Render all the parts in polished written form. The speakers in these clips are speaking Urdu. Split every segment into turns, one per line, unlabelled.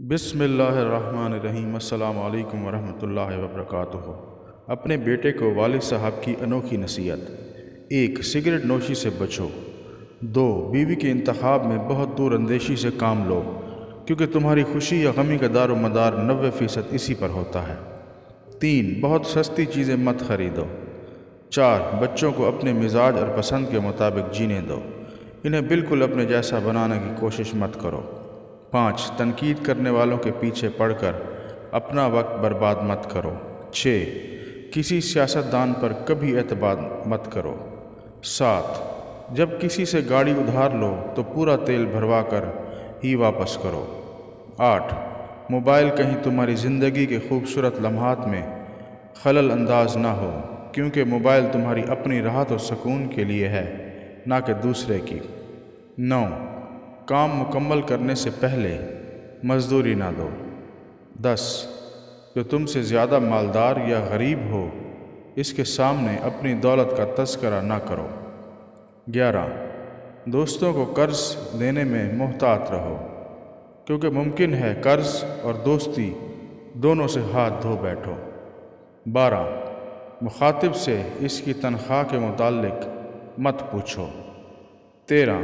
بسم اللہ الرحمن الرحیم۔ السلام علیکم ورحمۃ اللہ وبرکاتہ۔ اپنے بیٹے کو والد صاحب کی انوکھی نصیحت۔ 1. سگریٹ نوشی سے بچو۔ 2. بیوی کے انتخاب میں بہت دور اندیشی سے کام لو، کیونکہ تمہاری خوشی یا غمی کا دار و مدار 90% اسی پر ہوتا ہے۔ 3. بہت سستی چیزیں مت خریدو۔ 4. بچوں کو اپنے مزاج اور پسند کے مطابق جینے دو، انہیں بالکل اپنے جیسا بنانے کی کوشش مت کرو۔ 5. تنقید کرنے والوں کے پیچھے پڑ کر اپنا وقت برباد مت کرو۔ 6. کسی سیاستدان پر کبھی اعتماد مت کرو۔ 7. جب کسی سے گاڑی ادھار لو تو پورا تیل بھروا کر ہی واپس کرو۔ 8. موبائل کہیں تمہاری زندگی کے خوبصورت لمحات میں خلل انداز نہ ہو، کیونکہ موبائل تمہاری اپنی راحت و سکون کے لیے ہے، نہ کہ دوسرے کی۔ 9. کام مکمل کرنے سے پہلے مزدوری نہ دو۔ 10. جو تم سے زیادہ مالدار یا غریب ہو، اس کے سامنے اپنی دولت کا تذکرہ نہ کرو۔ 11. دوستوں کو قرض دینے میں محتاط رہو، کیونکہ ممکن ہے قرض اور دوستی دونوں سے ہاتھ دھو بیٹھو۔ 12. مخاطب سے اس کی تنخواہ کے متعلق مت پوچھو۔ 13.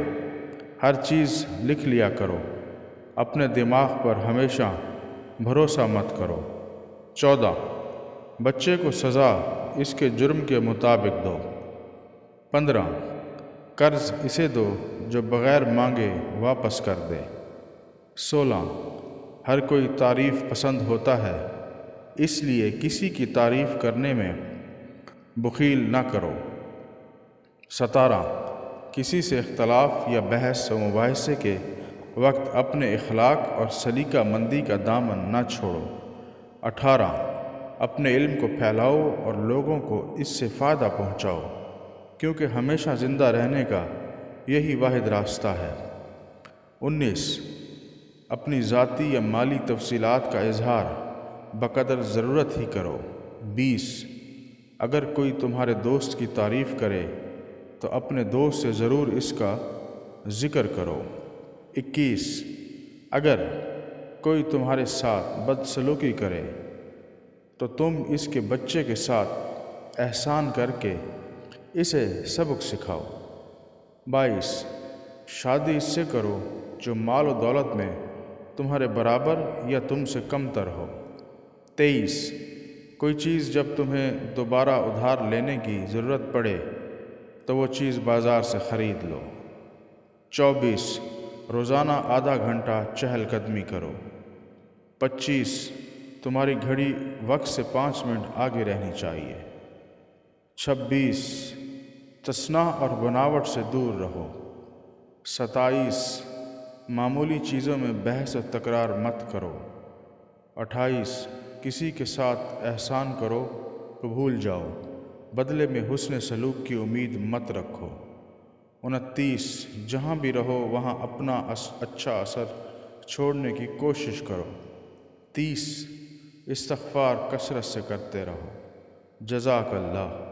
ہر چیز لکھ لیا کرو، اپنے دماغ پر ہمیشہ بھروسہ مت کرو۔ 14. بچے کو سزا اس کے جرم کے مطابق دو۔ 15. قرض اسے دو جو بغیر مانگے واپس کر دے۔ 16. ہر کوئی تعریف پسند ہوتا ہے، اس لیے کسی کی تعریف کرنے میں بخیل نہ کرو۔ 17. کسی سے اختلاف یا بحث و مباحثے کے وقت اپنے اخلاق اور سلیقہ مندی کا دامن نہ چھوڑو۔ 18. اپنے علم کو پھیلاؤ اور لوگوں کو اس سے فائدہ پہنچاؤ، کیونکہ ہمیشہ زندہ رہنے کا یہی واحد راستہ ہے۔ 19. اپنی ذاتی یا مالی تفصیلات کا اظہار بقدر ضرورت ہی کرو۔ 20. اگر کوئی تمہارے دوست کی تعریف کرے تو اپنے دوست سے ضرور اس کا ذکر کرو۔ 21. اگر کوئی تمہارے ساتھ بدسلوکی کرے تو تم اس کے بچے کے ساتھ احسان کر کے اسے سبق سکھاؤ۔ 22. شادی اس سے کرو جو مال و دولت میں تمہارے برابر یا تم سے کم تر ہو۔ 23. کوئی چیز جب تمہیں دوبارہ ادھار لینے کی ضرورت پڑے تو وہ چیز بازار سے خرید لو۔ 24. روزانہ آدھا گھنٹہ چہل قدمی کرو۔ 25. تمہاری گھڑی وقت سے 5 منٹ آگے رہنی چاہیے۔ 26. تصنع اور بناوٹ سے دور رہو۔ 27. معمولی چیزوں میں بحث و تکرار مت کرو۔ 28. کسی کے ساتھ احسان کرو تو بھول جاؤ، بدلے میں حسن سلوک کی امید مت رکھو۔ 29. جہاں بھی رہو وہاں اپنا اچھا اثر چھوڑنے کی کوشش کرو۔ 30. استغفار کثرت سے کرتے رہو۔ جزاک اللہ۔